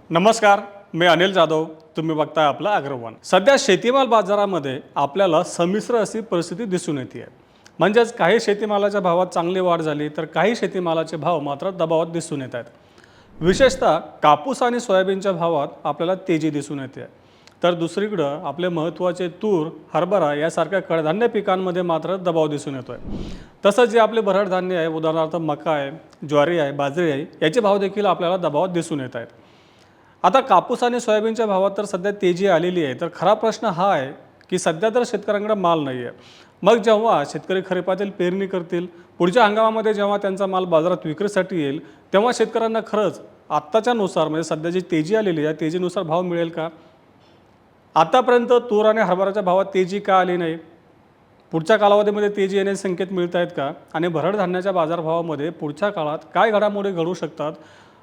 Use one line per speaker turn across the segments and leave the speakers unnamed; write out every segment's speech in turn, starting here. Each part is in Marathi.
नमस्कार, मी अनिल जाधव. तुम्ही बघताय आपला अग्रवन. सध्या शेतीमाल बाजारामध्ये आपल्याला संमिश्र अशी परिस्थिती दिसून येते. म्हणजेच काही शेतीमालाच्या भावात चांगली वाढ झाली तर काही शेतीमालाचे भाव मात्र दबावात दिसून येत आहेत. विशेषतः कापूस आणि सोयाबीनच्या भावात आपल्याला तेजी दिसून येते. तर दुसरीकडं आपले महत्त्वाचे तूर, हरभरा यासारख्या कडधान्य पिकांमध्ये मात्र दबाव दिसून येतोय. तसंच जे आपले भरड धान्य आहे, उदाहरणार्थ मका आहे, ज्वारी आहे, बाजरी आहे, याचे भाव देखील आपल्याला दबावात दिसून येत आहेत. आता कापूस आणि सोयाबीनच्या भावात तर सध्या तेजी आलेली आहे. तर खरा प्रश्न हा आहे की सध्या तर शेतकऱ्यांकडे माल नाही आहे. मग जेव्हा शेतकरी खरीपातील पेरणी करतील, पुढच्या हंगामामध्ये जेव्हा त्यांचा माल बाजारात विक्रीसाठी येईल, तेव्हा शेतकऱ्यांना खरंच आत्ताच्या नुसार म्हणजे सध्या जी तेजी आलेली आहे तेजीनुसार भाव मिळेल का? आतापर्यंत तूर आणि हरभराच्या भावात तेजी का आली नाही? पुढच्या कालावधीमध्ये तेजी येण्याचे संकेत मिळत आहेत का? आणि भरड धान्याच्या बाजारभावामध्ये पुढच्या काळात काय घडामोडी घडू शकतात?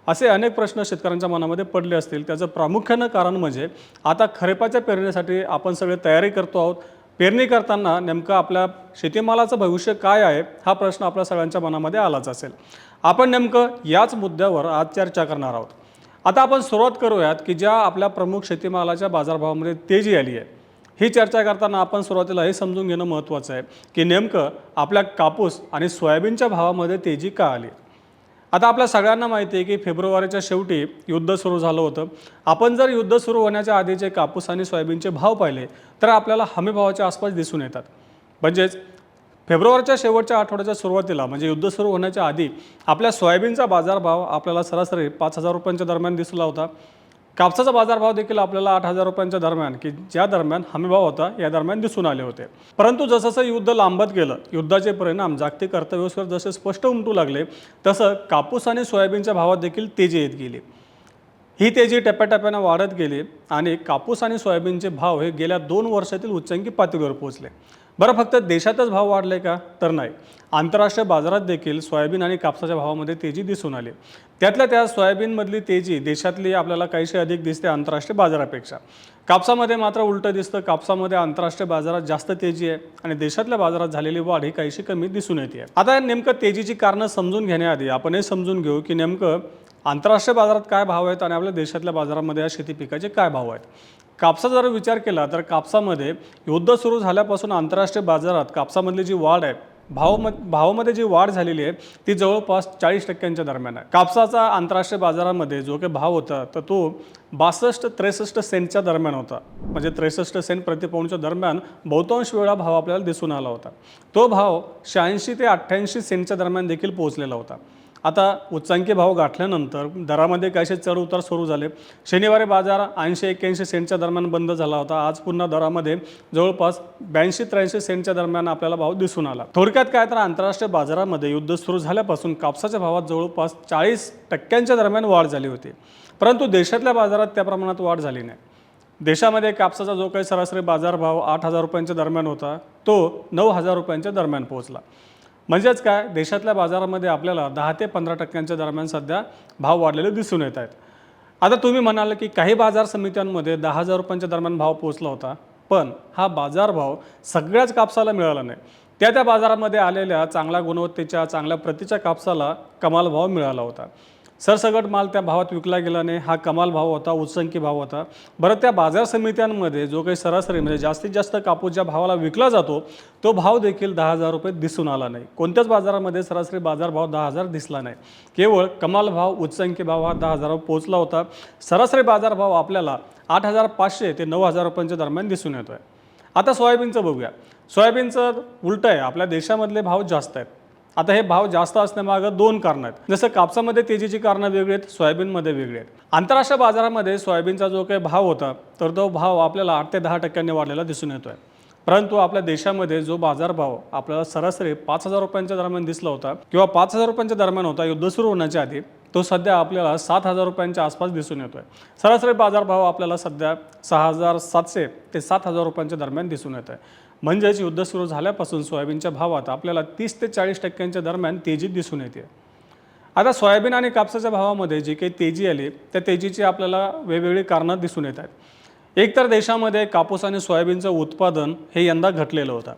असे अनेक प्रश्न शेतकऱ्यांच्या मनामध्ये पडले असतील. त्याचं प्रामुख्यानं कारण म्हणजे आता खरीपाच्या पेरणीसाठी आपण सगळे तयारी करतो आहोत. पेरणी करताना नेमकं आपल्या शेतीमालाचं भविष्य काय आहे हा प्रश्न आपल्या सगळ्यांच्या मनामध्ये आलाच असेल. आपण नेमकं याच मुद्द्यावर आज चर्चा करणार आहोत. आता आपण सुरुवात करूयात की ज्या आपल्या प्रमुख शेतीमालाच्या बाजारभावामध्ये तेजी आली आहे. ही चर्चा करताना आपण सुरुवातीला हे समजून घेणं महत्त्वाचं आहे की नेमकं आपल्या कापूस आणि सोयाबीनच्या भावामध्ये तेजी का आली. आता आपल्या सगळ्यांना माहिती आहे की फेब्रुवारीच्या शेवटी युद्ध सुरू झालं होतं. आपण जर युद्ध सुरू होण्याच्या आधीचे कापूस आणि सोयाबीनचे भाव पाहिले तर आपल्याला हमीभावाच्या आसपास दिसून येतात. म्हणजेच फेब्रुवारीच्या शेवटच्या आठवड्याच्या सुरुवातीला म्हणजे युद्ध सुरू होण्याच्या आधी आपल्या सोयाबीनचा बाजारभाव आपल्याला सरासरी 5,000 रुपयांच्या दरम्यान दिसला होता. कापसाचा बाजारभाव देखील आपल्याला 8,000 रुपयांच्या दरम्यान की ज्या दरम्यान हमीभाव होता या दरम्यान दिसून आले होते. परंतु जसं युद्ध लांबत गेलं, युद्धाचे परिणाम जागतिक अर्थव्यवस्थेवर जसे स्पष्ट उमटू लागले, तसं कापूस आणि सोयाबीनच्या भावात देखील तेजी येत गेली. ही तेजी टप्प्याटप्प्यानं वाढत गेली आणि कापूस आणि सोयाबीनचे भाव हे गेल्या 2 वर्षातील उच्चांकी पातळीवर पोहोचले. बरं, फक्त देशातच भाव वाढले का? तर नाही. आंतरराष्ट्रीय बाजारात देखील सोयाबीन आणि कापसाच्या भावामध्ये तेजी दिसून आली. त्यातल्या त्या सोयाबीनमधली तेजी देशातली आपल्याला काहीशी अधिक दिसते आंतरराष्ट्रीय बाजारापेक्षा. कापसामध्ये मात्र उलटं दिसतं. कापसामध्ये आंतरराष्ट्रीय बाजारात जास्त तेजी आहे आणि देशातल्या बाजारात झालेली वाढ ही काहीशी कमी दिसून येते. आता नेमकं तेजीची कारणं समजून घेण्याआधी आपण हे समजून घेऊ की नेमकं आंतरराष्ट्रीय बाजारात काय भाव आहेत आणि आपल्या देशातल्या बाजारामध्ये या शेती पिकाचे काय भाव आहेत. कापसाचा जर विचार केला तर कापसामध्ये युद्ध सुरू झाल्यापासून आंतरराष्ट्रीय बाजारात कापसामधली जी वाढ आहे, भावामध्ये जी वाढ झालेली आहे ती जवळपास 40% दरम्यान आहे. कापसाचा आंतरराष्ट्रीय बाजारामध्ये जो काही भाव होता तर तो 62-63 सेंटच्या दरम्यान होता. म्हणजे 63 सेंट प्रति पाऊंडच्या दरम्यान बहुतांश वेळा भाव आपल्याला दिसून आला होता. तो भाव 86 ते 88 सेंटच्या दरम्यान देखील पोहोचलेला होता. आता उच्चांकी भाव गाठल्यानंतर दरामध्ये काहीसे चढ उतार सुरू झाले. शनिवारी बाजार 80-81 सेंटच्या दरम्यान बंद झाला होता. आज पुन्हा दरामध्ये जवळपास 82-83 सेंटच्या दरम्यान आपल्याला भाव दिसून आला. थोडक्यात काय तर आंतरराष्ट्रीय बाजारामध्ये युद्ध सुरू झाल्यापासून कापसाच्या भावात जवळपास 40% दरम्यान वाढ झाली होती. परंतु देशातल्या बाजारात त्या प्रमाणात वाढ झाली नाही. देशामध्ये कापसाचा जो काही सरासरी बाजारभाव 8,000 रुपयांच्या दरम्यान होता तो 9,000 रुपयांच्या दरम्यान पोहोचला. म्हणजेच काय, देशातल्या बाजारामध्ये आपल्याला 10 ते 15% दरम्यान सध्या भाव वाढलेले दिसून येत आहेत. आता तुम्ही म्हणाल की काही बाजार समित्यांमध्ये 10,000 रुपयांच्या दरम्यान भाव पोहोचला होता, पण हा बाजारभाव सगळ्याच कापसाला मिळाला नाही. त्या बाजारामध्ये आलेल्या चांगल्या गुणवत्तेच्या चांगल्या प्रतीच्या कापसाला कमाल भाव मिळाला होता. सरसगट माल त्या भावात विकला गेला नाही. हा कमाल भाव होता, उच्चांकी भाव होता. बरं, त्या बाजार समित्यांमध्ये जो काही सरासरी म्हणजे जास्तीत जास्त कापूस ज्या भावाला विकला जातो तो भाव देखील 10,000 रुपये दिसून आला नाही. कोणत्याच बाजारामध्ये सरासरी बाजारभाव 10,000 दिसला नाही. केवळ कमाल भाव, उच्चांकी भाव हा 10,000वर पोहोचला होता. सरासरी बाजारभाव आपल्याला 8,500 ते 9,000 रुपयांच्या दरम्यान दिसून येतो आहे. आता सोयाबीनचं बघूया. सोयाबीनचं उलटं आहे, आपल्या देशामधले भाव जास्त आहेत. आता हे भाव जास्त असण्यामागं 2 कारणं आहेत. जसं कापसामध्ये तेजीची कारणं वेगळी आहेत, सोयाबीनमध्ये वेगळी आहेत. आंतरराष्ट्रीय बाजारामध्ये सोयाबीनचा जो काही भाव होता तर तो भाव आपल्याला 8 ते 10% वाढलेला दिसून येतो आहे. परंतु आपल्या देशामध्ये जो बाजारभाव आपल्याला सरासरी 5,000 रुपयांच्या दरम्यान दिसला होता किंवा 5,000 रुपयांच्या दरम्यान होता युद्ध सुरू होण्याच्या आधी, तो सध्या आपल्याला 7,000 रुपयांच्या आसपास दिसून येतो आहे. सरासरी बाजारभाव आपल्याला सध्या 6,700 ते 7,000 रुपयांच्या दरम्यान दिसून येत आहे. म्हणजेच युद्ध सुरू झाल्यापासून सोयाबीनच्या भावात आपल्याला 30 ते 40% दरम्यान तेजी दिसून येते. आता सोयाबीन आणि कापसाच्या भावामध्ये जी काही तेजी आली त्या तेजीची आपल्याला वेगवेगळी कारणं दिसून येत आहेत. एकतर देशामध्ये कापूस आणि सोयाबीनचं उत्पादन हे यंदा घटलेलं होतं.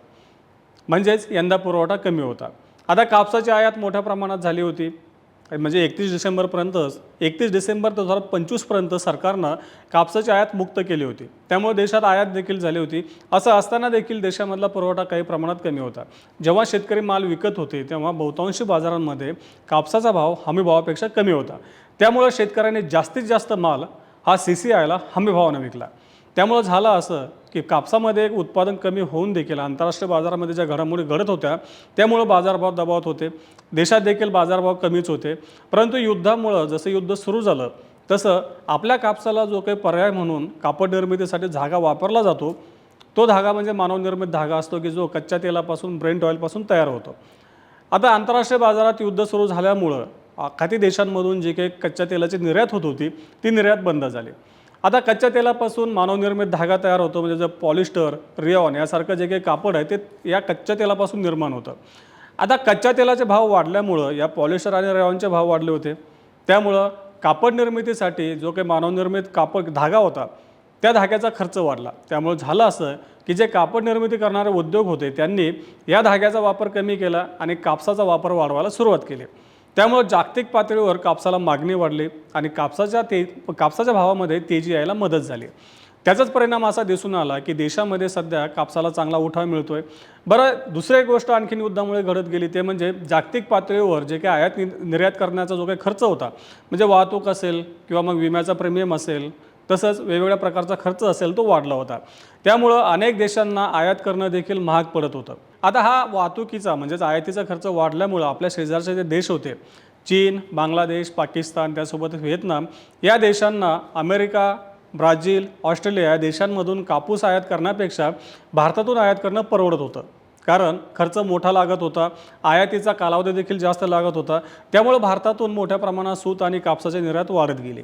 म्हणजेच यंदा पुरवठा कमी होता. आता कापसाची आयात मोठ्या प्रमाणात झाली होती. म्हणजे 31 डिसेंबर 2025पर्यंत सरकारनं कापसाची आयात मुक्त केली होती. त्यामुळे देशात आयात देखील झाली होती. असं असताना देखील देशामधला पुरवठा काही प्रमाणात कमी होता. जेव्हा शेतकरी माल विकत होते तेव्हा बहुतांशी बाजारांमध्ये कापसाचा भाव हमी भावापेक्षा कमी होता. त्यामुळे शेतकऱ्यांनी जास्तीत जास्त माल हा CCIला हमी भावाने विकला. त्यामुळे झालं असं की कापसामध्ये एक उत्पादन कमी होऊन देखील आंतरराष्ट्रीय बाजारामध्ये ज्या घडामोडी घडत होत्या त्यामुळे बाजारभाव दबावात होते. देशात देखील बाजारभाव कमीच होते. परंतु युद्धामुळं जसं युद्ध सुरू झालं तसं आपल्या कापसाला जो काही पर्याय म्हणून कापड निर्मितीसाठी धागा वापरला जातो तो धागा म्हणजे मानवनिर्मित धागा असतो की जो कच्च्या तेलापासून ब्रेंट ऑइलपासून तयार होतो. आता आंतरराष्ट्रीय बाजारात युद्ध सुरू झाल्यामुळं काही देशांमधून जी काही कच्च्या तेलाची निर्यात होत होती ती निर्यात बंद झाली. आता कच्च्या तेलापासून मानवनिर्मित धागा तयार होतो म्हणजे जर पॉलिस्टर, रेयॉन यासारखं जे काही कापड आहे ते या कच्च्या तेलापासून निर्माण होतं. आता कच्च्या तेलाचे भाव वाढल्यामुळं या पॉलिस्टर आणि रेयॉनचे भाव वाढले होते. त्यामुळं कापड निर्मितीसाठी जो काही मानवनिर्मित कापड धागा होता त्या धाग्याचा खर्च वाढला. त्यामुळे झालं असं की जे कापड निर्मिती करणारे उद्योग होते त्यांनी या धाग्याचा वापर कमी केला आणि कापसाचा वापर वाढवायला सुरुवात केली. त्यामुळे जागतिक पातळीवर कापसाला मागणी वाढली आणि कापसाच्या भावामध्ये तेजी यायला मदत झाली. त्याचाच परिणाम असा दिसून आला की देशामध्ये सध्या कापसाला चांगला उठाव मिळतोय. बरं, दुसरी एक गोष्ट आणखीन युद्धामुळे घडत गेली ते म्हणजे जागतिक पातळीवर जे काही आयात निर्यात करण्याचा जो काही खर्च होता म्हणजे वाहतूक असेल किंवा मग विम्याचा प्रीमियम असेल तसंच वेगवेगळ्या प्रकारचा खर्च असेल तो वाढला होता. त्यामुळं अनेक देशांना आयात करणं देखील महाग पडत होतं. आता हा वाहतुकीचा म्हणजेच आयातीचा खर्च वाढल्यामुळं आपल्या शेजारचे जे देश होते चीन, बांगलादेश, पाकिस्तान त्यासोबत व्हिएतनाम या देशांना अमेरिका, ब्राझील, ऑस्ट्रेलिया या देशांमधून कापूस आयात करण्यापेक्षा भारतातून आयात करणं परवडत होतं. कारण खर्च मोठा लागत होता, आयातीचा कालावधी देखील जास्त लागत होता. त्यामुळे भारतातून मोठ्या प्रमाणात सूत आणि कापसाची निर्यात वाढत गेली.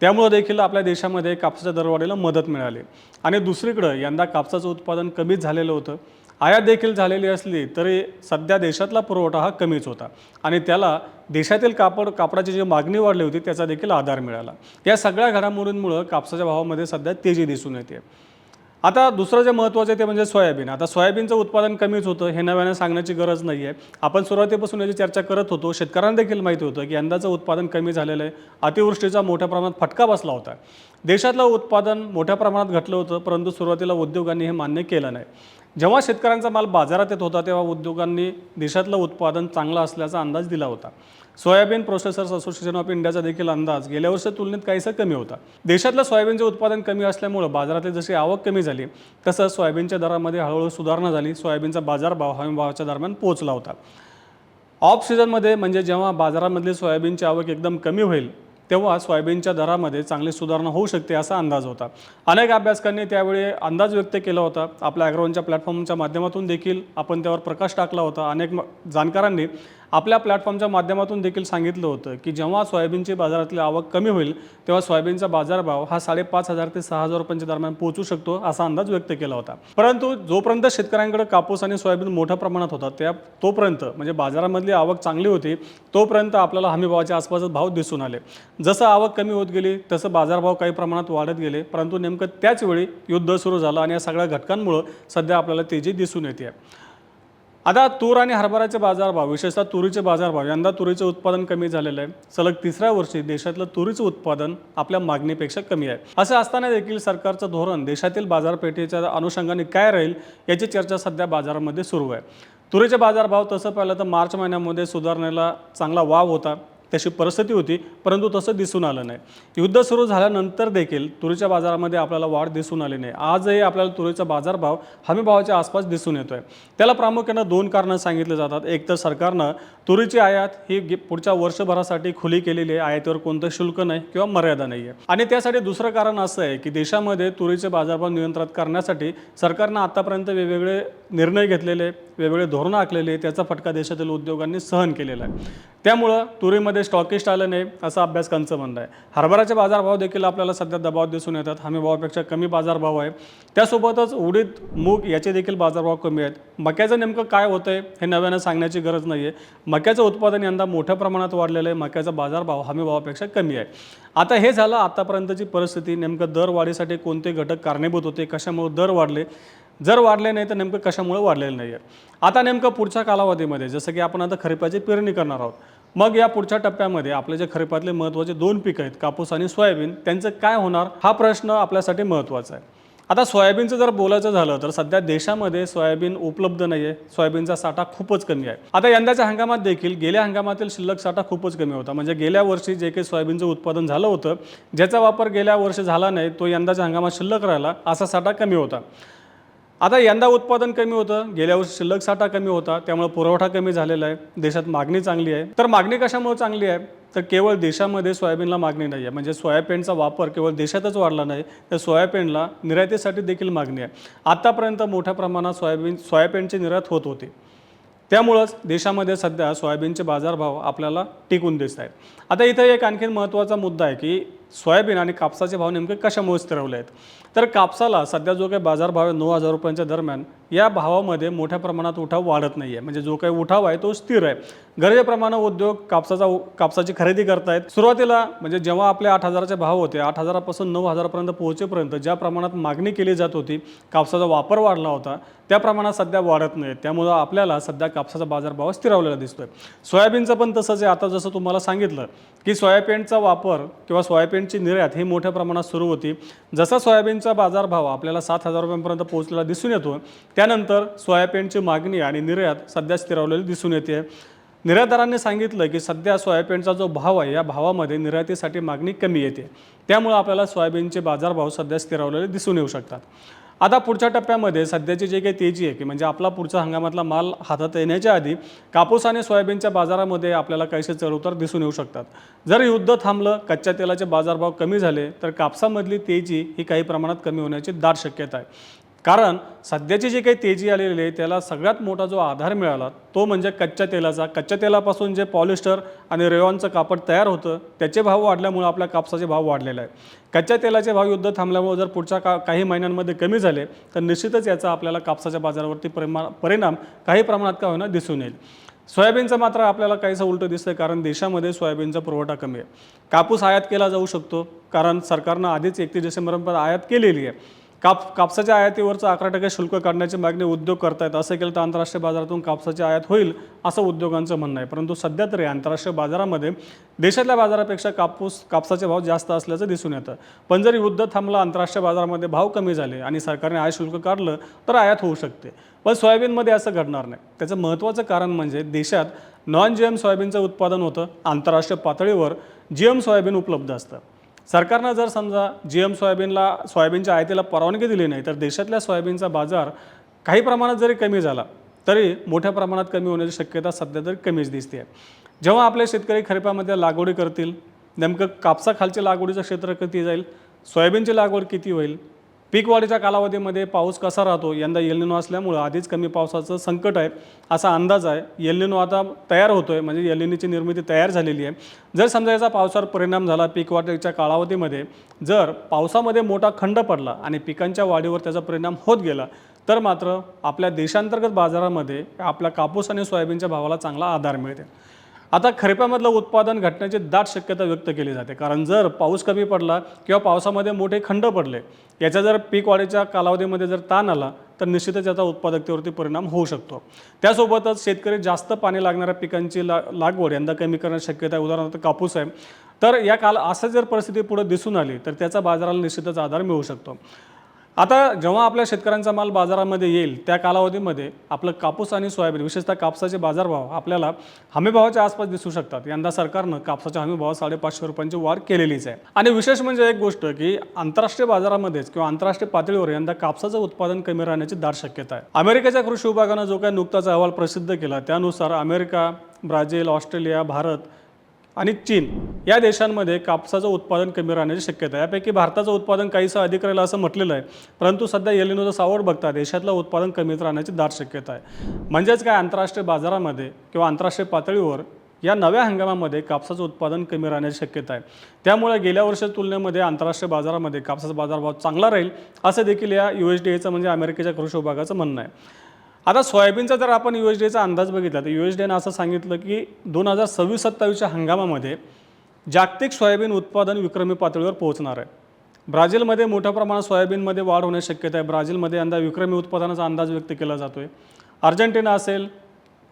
त्यामुळे देखील आपल्या देशामध्ये कापसाच्या दरवाढीला मदत मिळाली. आणि दुसरीकडं यंदा कापसाचं उत्पादन कमीच झालेलं होतं. आयात देखील झालेली असली तरी सध्या देशातला पुरवठा हा कमीच होता आणि त्याला देशातील कापडाची जी मागणी वाढली होती त्याचा देखील आधार मिळाला. या सगळ्या घडामोडींमुळे कापसाच्या भावामध्ये सध्या तेजी दिसून येते. आता दुसरं जे महत्त्वाचं आहे ते म्हणजे सोयाबीन. आता सोयाबीनचं उत्पादन कमीच होतं हे नव्याने सांगण्याची गरज नाही आहे. आपण सुरुवातीपासून याची चर्चा करत होतो. शेतकऱ्यांना देखील माहिती होतं की यंदाचं उत्पादन कमी झालेलं आहे. अतिवृष्टीचा मोठ्या प्रमाणात फटका बसला होता. देशातलं उत्पादन मोठ्या प्रमाणात घटलं होतं परंतु सुरुवातीला उद्योगांनी हे मान्य केलं नाही. जेव्हा शेतकऱ्यांचा माल बाजारात येत होता तेव्हा उद्योगांनी देशातलं उत्पादन चांगलं असल्याचा अंदाज दिला होता. सोयाबीन प्रोसेसर्स असोसिएशन ऑफ इंडियाचा देखील अंदाज गेल्या वर्षी तुलनेत काहीसा कमी होता. देशातलं सोयाबीनचे उत्पादन कमी असल्यामुळे बाजारातली जशी आवक कमी झाली तसंच सोयाबीनच्या दरामध्ये हळूहळू सुधारणा झाली. सोयाबीनचा बाजारभाव हमीभावाच्या दरम्यान पोहोचला होता. ऑफ सीझनमध्ये म्हणजे जेव्हा बाजारामधली सोयाबीनची आवक एकदम कमी होईल तेव्हा सोयाबीनच्या दरामध्ये चांगली सुधारणा होऊ शकते असा अंदाज होता. अनेक अभ्यासकांनी त्यावेळी अंदाज व्यक्त केला होता. आपल्या ॲग्रोवनच्या प्लॅटफॉर्मच्या माध्यमातून देखील आपण त्यावर प्रकाश टाकला होता. अनेक जाणकारांनी आपल्या प्लॅटफॉर्मच्या माध्यमातून देखील सांगितलं होतं की जेव्हा सोयाबीनची बाजारातली आवक कमी होईल तेव्हा सोयाबीनचा बाजारभाव हा 5,500 ते 6,000 रुपयांच्या दरम्यान पोहोचू शकतो असा अंदाज व्यक्त केला होता. परंतु जोपर्यंत शेतकऱ्यांकडे कापूस आणि सोयाबीन मोठ्या प्रमाणात होता तोपर्यंत म्हणजे बाजारामधली आवक चांगली होती तोपर्यंत आपल्याला हमीभावाच्या आसपासच भाव दिसून आले. जसं आवक कमी होत गेली तसं बाजारभाव काही प्रमाणात वाढत गेले. परंतु नेमकं त्याच वेळी युद्ध सुरू झालं आणि या सगळ्या घटकांमुळे सध्या आपल्याला तेजी दिसून येते. आता तूर आणि हरभऱ्याचे बाजारभाव विशेषतः तुरीचे बाजारभाव यंदा तुरीचे उत्पादन कमी झालेलं आहे. सलग तिसऱ्या वर्षी देशातलं तुरीचं उत्पादन आपल्या मागणीपेक्षा कमी आहे. असं असताना देखील सरकारचं धोरण देशातील बाजारपेठेच्या अनुषंगाने काय राहील याची चर्चा सध्या बाजारामध्ये सुरू आहे. तुरीचे बाजारभाव तसं पाहिलं तर मार्च महिन्यामध्ये सुधारणेला चांगला वाव होता तशी परिस्थिती होती परंतु तसं दिसून आलं नाही. युद्ध सुरू झाल्यानंतर देखील तुरीच्या बाजारामध्ये आपल्याला वाढ दिसून आली नाही. आजही आपल्याला तुरीचा बाजारभाव हमीभावाच्या आसपास दिसून येतोय. त्याला प्रामुख्यानं 2 कारणं सांगितली जातात. एक तर सरकारनं तुरीची आयात ही पुढच्या वर्षभरासाठी खुली केलेली आहे. आयातीवर कोणतं शुल्क नाही किंवा मर्यादा नाही आहे. आणि त्यासाठी दुसरं कारण असं आहे की देशामध्ये तुरीचे बाजारभाव नियंत्रित करण्यासाठी सरकारनं आतापर्यंत वेगवेगळे निर्णय घेतलेले, वेगवेगळे धोरणं आखलेले, त्याचा फटका देशातील उद्योगांनी सहन केलेला आहे. त्यामुळं तुरीमध्ये स्टॉकिस्ट आलं नाही असं अभ्यासकांचं म्हणणं आहे. हरभऱ्याचे बाजारभाव देखील आपल्याला सध्या दबाव दिसून येतात. हमीभावापेक्षा कमी बाजारभाव आहे. त्यासोबतच उडीद, मूग याचे देखील बाजारभाव कमी आहेत. मक्याचं नेमकं काय होतं आहे हे नव्यानं सांगण्याची गरज नाही आहे. मक्याचं उत्पादन यंदा मोठ्या प्रमाणात वाढलेलं आहे. मक्याचा बाजारभाव हमीभावापेक्षा कमी आहे. आता हे झालं आतापर्यंतची परिस्थिती. नेमकं दरवाढीसाठी कोणते घटक कारणीभूत होते, कशामुळे दर वाढले, जर वाढले नाही तर नेमकं कशामुळे वाढलेलं नाही आहे. आता नेमकं पुढच्या कालावधीमध्ये जसं की आपण आता खरीपाची पेरणी करणार आहोत मग या पुढच्या टप्प्यामध्ये आपले जे खरीपातले महत्त्वाचे 2 पिकं आहेत, कापूस आणि सोयाबीन, त्यांचं काय होणार हा प्रश्न आपल्यासाठी महत्त्वाचा आहे. आता सोयाबीनचं जर बोलायचं झालं तर सध्या देशामध्ये सोयाबीन उपलब्ध नाही आहे. सोयाबीनचा साठा खूपच कमी आहे. आता यंदाच्या हंगामात देखील गेल्या हंगामातील शिल्लक साठा खूपच कमी होता. म्हणजे गेल्या वर्षी जे काही सोयाबीनचं उत्पादन झालं होतं, ज्याचा वापर गेल्या वर्षी झाला नाही, तो यंदाच्या हंगामात शिल्लक राहिला, असा साठा कमी होता. आता यंदा उत्पादन कमी होतं, गेल्या वर्षी शिल्लक साठा कमी होता, त्यामुळे पुरवठा कमी झालेला आहे. देशात मागणी चांगली आहे. तर मागणी कशामुळे चांगली आहे? तर केवळ देशामध्ये सोयाबीनला मागणी नाही आहे. म्हणजे सोयाबीनचा वापर केवळ देशातच वाढला नाही, तर सोयाबीनला निर्यातीसाठी देखील मागणी आहे. आत्तापर्यंत मोठ्या प्रमाणात सोयाबीनची निर्यात होत होती. त्यामुळंच देशामध्ये सध्या सोयाबीनचे बाजारभाव आपल्याला टिकून दिसत आहेत. आता इथे एक आणखीन महत्त्वाचा मुद्दा आहे की सोयाबीन आणि कापसाचे भाव नेमके कशामुळे स्थिरवले आहेत. तर कापसाला सध्या जो काही बाजारभाव आहे 9,000 रुपयांच्या दरम्यान, या भावामध्ये मोठ्या प्रमाणात उठाव वाढत नाही आहे. म्हणजे जो काही उठाव आहे तो स्थिर आहे. गरजेप्रमाणे उद्योग कापसाची खरेदी करतायत. सुरुवातीला म्हणजे जेव्हा आपले 8,000चे भाव होते, 8,000 पासून 9,000 पर्यंत पोहोचेपर्यंत ज्या प्रमाणात मागणी केली जात होती, कापसाचा वापर वाढला होता, त्या प्रमाणात सध्या वाढत नाही. त्यामुळं आपल्याला सध्या कापसाचा बाजारभाव स्थिरावलेला दिसतोय. सोयाबीनचं पण तसंच आहे. आता जसं तुम्हाला सांगितलं की सोयाबीनचा वापर किंवा सोयाबीनची निर्यात ही मोठ्या प्रमाणात सुरू होती. जसा सोयाबीनचा बाजारभाव आपल्याला 7,000 रुपयांपर्यंत पोहोचलेला दिसून येतो, त्यानंतर सोयाबीनची मागणी आणि निर्यात सध्या स्थिरावलेली दिसून येते. निर्यातदारांनी सांगितलं की सध्या सोयाबीनचा जो भाव आहे, या भावामध्ये निर्यातीसाठी मागणी कमी येते. त्यामुळे आपल्याला सोयाबीनचे बाजारभाव सध्या स्थिरावलेले दिसून येऊ शकतात. आता पुढच्या टप्प्यामध्ये सध्याची जे काही तेजी आहे की म्हणजे आपला पुढचा हंगामातला माल हातात येण्याच्या आधी कापूस आणि सोयाबीनच्या बाजारामध्ये आपल्याला काहीसे चढउतार दिसून येऊ शकतात. जर युद्ध थांबलं, कच्च्या तेलाचे बाजारभाव कमी झाले, तर कापसामधली तेजी ही काही प्रमाणात कमी होण्याची दाट शक्यता आहे. कारण सध्याची जी काही तेजी आलेली आहे त्याला सगळ्यात मोठा जो आधार मिळाला तो म्हणजे कच्च्या तेलाचा. कच्च्या तेलापासून जे पॉलिस्टर आणि रेयॉनचं कापड तयार होतं, त्याचे भाव वाढल्यामुळे आपल्या कापसाचे भाव वाढलेले आहे. कच्च्या तेलाचे भाव युद्ध थांबल्यामुळे जर पुढच्या काही महिन्यांमध्ये कमी झाले तर निश्चितच याचा आपल्याला कापसाच्या बाजारावरती परिणाम काही प्रमाणात का होईना दिसून येईल. सोयाबीनचं मात्र आपल्याला काहीसं उलटं दिसतंय, कारण देशामध्ये सोयाबीनचा पुरवठा कमी आहे. कापूस आयात केला जाऊ शकतो, कारण सरकारनं आधीच 31 डिसेंबरपर्यंत आयात केलेली आहे. कापसाच्या आयातीवरचं 11% शुल्क काढण्याची मागणी उद्योग करतायत. असं केलं तर आंतरराष्ट्रीय बाजारातून कापसाची आयात होईल असं उद्योगांचं म्हणणं आहे. परंतु सध्या तरी आंतरराष्ट्रीय बाजारामध्ये देशातल्या बाजारापेक्षा कापसाचे भाव जास्त असल्याचं दिसून येतं. पण जर युद्ध थांबलं, आंतरराष्ट्रीय बाजारामध्ये भाव कमी झाले आणि सरकारने आयात शुल्क काढलं तर आयात होऊ शकते. पण सोयाबीनमध्ये असं घडणार नाही. त्याचं महत्त्वाचं कारण म्हणजे देशात नॉन GM सोयाबीनचं उत्पादन होतं. आंतरराष्ट्रीय पातळीवर GM सोयाबीन उपलब्ध असतं. सरकारनं जर समजा सोयाबीनच्या आयातीला परवानगी दिली नाही तर देशातल्या सोयाबीनचा बाजार काही प्रमाणात जरी कमी झाला तरी मोठ्या प्रमाणात कमी होण्याची शक्यता सध्या तरी कमीच दिसते आहे. जेव्हा आपले शेतकरी खरीपामध्ये लागवडी करतील, नेमकं कापसाखालच्या लागवडीचं क्षेत्र किती जाईल, सोयाबीनची लागवड किती होईल, पीक वाढीच्या कालावधीमध्ये पाऊस कसा राहतो, यंदा एल निनो असल्यामुळं आधीच कमी पावसाचं संकट आहे असा अंदाज आहे. एल निनो आता तयार होतोय, म्हणजे एल निनोची निर्मिती तयार झालेली आहे. जर समजा याचा पावसावर परिणाम झाला, पीक वाढीच्या कालावधीमध्ये जर पावसामध्ये मोठा खंड पडला आणि पिकांच्या वाढीवर त्याचा परिणाम होत गेला तर मात्र आपल्या देशांतर्गत बाजारामध्ये आपल्या कापूस आणि सोयाबीनच्या भावाला चांगला आधार मिळते. आता खरीपामधलं उत्पादन घटण्याची दाट शक्यता व्यक्त केली जाते, कारण जर पाऊस कमी पडला किंवा पावसामध्ये मोठे खंड पडले, याचा जर पीक वाढीच्या कालावधीमध्ये जर ताण आला तर निश्चितच याचा उत्पादकतेवरती परिणाम होऊ शकतो. त्यासोबतच शेतकरी जास्त पाणी लागणाऱ्या पिकांची लागवड यंदा कमी करण्याची शक्यता आहे. उदाहरणार्थ कापूस आहे. तर असं जर परिस्थिती पुढे दिसून आली तर त्याचा बाजाराला निश्चितच आधार मिळू शकतो. आता जेव्हा आपल्या शेतकऱ्यांचा माल बाजारामध्ये येईल त्या कालावधीमध्ये आपलं कापूस आणि सोयाबीन, विशेषतः कापसाचे बाजारभाव आपल्याला हमीभावाच्या आसपास दिसू शकतात. यंदा सरकारनं कापसाच्या हमीभावात 550 रुपयांची वाढ केलेलीच आहे. आणि विशेष म्हणजे एक गोष्ट की आंतरराष्ट्रीय बाजारामध्येच किंवा आंतरराष्ट्रीय पातळीवर यंदा कापसाचं उत्पादन कमी राहण्याची दाट शक्यता आहे. अमेरिकेच्या कृषी विभागानं जो काही नुकताच अहवाल प्रसिद्ध केला त्यानुसार अमेरिका, ब्राझील, ऑस्ट्रेलिया, भारत आणि चीन या देशांमध्ये कापसाचं उत्पादन कमी राहण्याची शक्यता आहे. यापैकी भारताचं उत्पादन काहीसं अधिक राहिलं असं म्हटलेलं आहे, परंतु सध्या एल निनोचं सावट बघता देशातलं उत्पादन कमीच राहण्याची दाट शक्यता आहे. म्हणजेच काय, आंतरराष्ट्रीय बाजारामध्ये किंवा आंतरराष्ट्रीय पातळीवर या नव्या हंगामामध्ये कापसाचं उत्पादन कमी राहण्याची शक्यता आहे. त्यामुळे गेल्या वर्षाच्या तुलनेमध्ये आंतरराष्ट्रीय बाजारामध्ये कापसाचा बाजारभाव चांगला राहील असं देखील या USDAचं म्हणजे अमेरिकेच्या कृषी विभागाचं म्हणणं आहे. आता सोयाबीनचा जर आपण USDAचा अंदाज बघितला तर USDAनं असं सांगितलं की 2026-27च्या हंगामामध्ये जागतिक सोयाबीन उत्पादन विक्रमी पातळीवर पोहोचणार आहे. ब्राझीलमध्ये मोठ्या प्रमाणात सोयाबीनमध्ये वाढ होण्याची शक्यता आहे. ब्राझीलमध्ये यंदा विक्रमी उत्पादनाचा अंदाज व्यक्त केला जातो आहे. अर्जेंटिना असेल,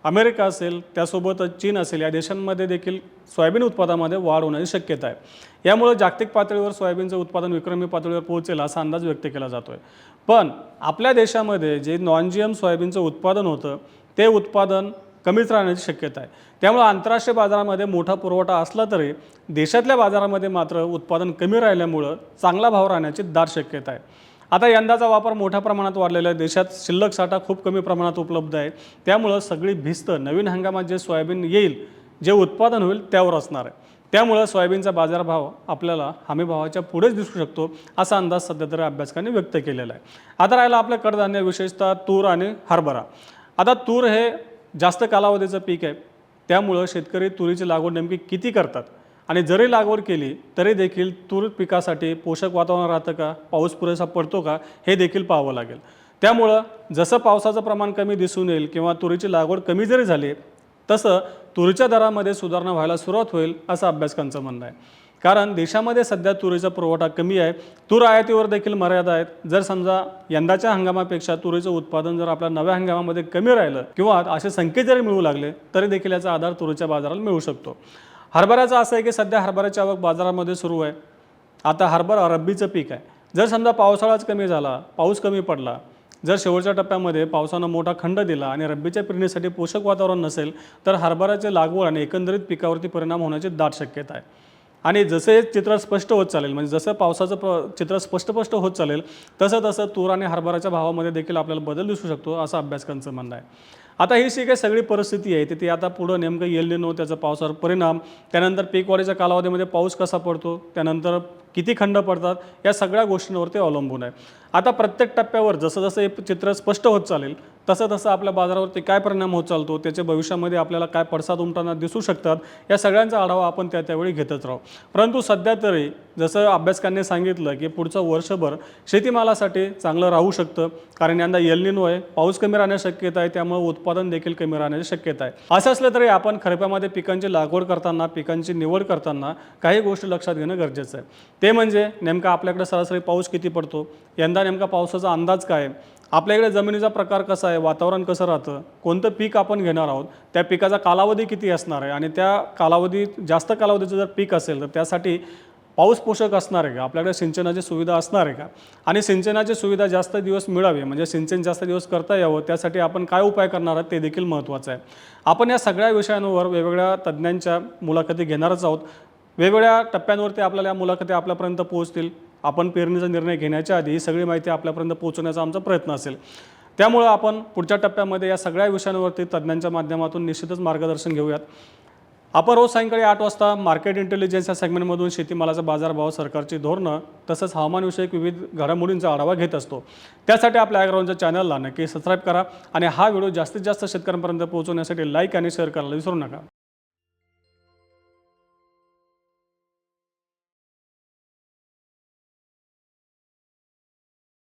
अमेरिका असेल, त्यासोबतच चीन असेल, या देशांमध्ये देखील सोयाबीन उत्पादनामध्ये वाढ होण्याची शक्यता आहे। यामुळे जागतिक पातळीवर सोयाबीनचं उत्पादन विक्रमी पातळीवर पोहोचेल असा अंदाज व्यक्त केला जातो आहे। पण आपल्या देशामध्ये जे नॉन जी एम सोयाबीनचं उत्पादन होतं ते उत्पादन कमीच राहण्याची शक्यता आहे। त्यामुळे आंतरराष्ट्रीय बाजारामध्ये मोठा पुरवठा असला तरी देशातल्या बाजारामध्ये मात्र उत्पादन कमी राहिल्यामुळं चांगला भाव राहण्याची दाट शक्यता आहे। आता यंदाचा वापर मोठ्या प्रमाणात वाढलेला आहे, देशात शिल्लक साठा खूप कमी प्रमाणात उपलब्ध आहे। त्यामुळं सगळी भिस्त नवीन हंगामात जे सोयाबीन येईल, जे उत्पादन होईल त्यावर असणार आहे। त्यामुळं सोयाबीनचा बाजारभाव आपल्याला हमी भावाच्या पुढेच दिसू शकतो असा अंदाज सध्या तरी अभ्यासकांनी व्यक्त केलेला आहे। आता राहिला आपल्या कडधान्य, विशेषतः तूर आणि हरभरा। आता तूर हे जास्त कालावधीचं पीक आहे, त्यामुळं शेतकरी तुरीची लागवड नेमकी किती करतात आणि जरी लागवड केली तरी देखील तूर पिकासाठी पोषक वातावरण राहतं का, पाऊस पुरेसा पडतो का, हे देखील पाहावं लागेल। त्यामुळं जसं पावसाचं प्रमाण कमी दिसून येईल किंवा तुरीची लागवड कमी जरी झाली तसं तुरीच्या दरामध्ये सुधारणा व्हायला सुरुवात होईल असं अभ्यासकांचं म्हणणं आहे। कारण देशामध्ये सध्या तुरीचा पुरवठा कमी आहे, तूर आयातीवर देखील मर्यादा आहेत। जर समजा यंदाच्या हंगामापेक्षा तुरीचं उत्पादन जर आपल्या नव्या हंगामामध्ये कमी राहिलं किंवा असे संकेत जरी मिळू लागले तरी देखील याचा आधार तुरीच्या बाजाराला मिळू शकतो। हरभऱ्याचं असं आहे की सध्या हरभऱ्याची आवक बाजारामध्ये सुरू आहे। आता हरभरा रब्बीचं पीक आहे, जर समजा पावसाळाच कमी झाला, पाऊस कमी पडला, जर शेवटच्या टप्प्यामध्ये पावसानं मोठा खंड दिला आणि रब्बीच्या पेरणीसाठी पोषक वातावरण नसेल तर हरभऱ्याची लागवड आणि एकंदरीत पिकावरती परिणाम होण्याची दाट शक्यता आहे। आणि जसे हे चित्र स्पष्ट होत चालेल, म्हणजे जसं पावसाचं चित्र स्पष्ट होत चालेल तसं तसं तूर आणि हरभऱ्याच्या भावामध्ये देखील आपल्याला बदल दिसू शकतो असं अभ्यासकांचं म्हणणं आहे। आता ही जी काही सगळी परिस्थिती आहे ती आता पुढं नेमकं एल निनो, त्याचा पावसावर परिणाम, त्यानंतर पीक वाढीच्या कालावधीमध्ये पाऊस कसा पडतो, त्यानंतर किती खंड पडतात, या सगळ्या गोष्टींवरती अवलंबून आहे। आता प्रत्येक टप्प्यावर जसं जसं हे चित्र स्पष्ट होत चालेल तसं तसं आपल्या बाजारावरती काय परिणाम होत चालतो, त्याच्या भविष्यामध्ये आपल्याला काय पडसाद उमटताना दिसू शकतात, या सगळ्यांचा आढावा आपण त्यावेळी घेतच राहू। परंतु सध्या तरी जसं अभ्यासकांनी सांगितलं की पुढचं वर्षभर शेतीमालासाठी चांगलं राहू शकतं, कारण यंदा एल निनो आहे, पाऊस कमी राहण्याची शक्यता आहे, त्यामुळे उत्पादन देखील कमी राहण्याची शक्यता आहे। असं असलं तरी आपण खरीपामध्ये पिकांची लागवड करताना, पिकांची निवड करताना काही गोष्टी लक्षात घेणं गरजेचं आहे। ते म्हणजे नेमका आपल्याकडे सरासरी पाऊस किती पडतो, यंदा नेमका पावसाचा अंदाज काय आहे, आपल्याकडे जमिनीचा प्रकार कसा आहे, वातावरण कसं राहतं, कोणतं पीक आपण घेणार आहोत, त्या पिकाचा कालावधी किती असणार आहे आणि त्या जास्त कालावधीचं जर पीक असेल तर त्यासाठी पाऊस पोषक असणार आहे का, आपल्याकडे सिंचनाची सुविधा असणार आहे का, आणि सिंचनाची सुविधा जास्त दिवस मिळावी म्हणजे सिंचन जास्त दिवस करता यावं त्यासाठी आपण काय उपाय करणार आहोत ते देखील महत्त्वाचं आहे। आपण या सगळ्या विषयांवर वेगवेगळ्या तज्ज्ञांच्या मुलाखती घेणारच आहोत। वेगवेगळ्या टप्प्यांवरती आपल्याला या मुलाखती आपल्यापर्यंत पोहोचतील। आपण पेरणीचा निर्णय घेण्याच्या आधी ही सगळी माहिती आपल्यापर्यंत पोहोचवण्याचा आमचा प्रयत्न असेल। त्यामुळे आपण पुढच्या टप्प्यामध्ये या सगळ्या विषयांवरती तज्ज्ञांच्या माध्यमातून निश्चितच मार्गदर्शन घेऊयात। आपण रोज सायंकाळी 8 वाजता मार्केट इंटेलिजन्स या सेगमेंटमधून शेतीमालाचा बाजारभाव, सरकारची धोरणं तसंच हवामानविषयक विविध घडामोडींचा आढावा घेत असतो। त्यासाठी आपल्या ॲग्रोवनच्या चॅनलला नक्की सबस्क्राईब करा आणि हा व्हिडिओ जास्तीत जास्त शेतकऱ्यांपर्यंत पोहोचवण्यासाठी लाईक आणि शेअर करायला विसरू नका।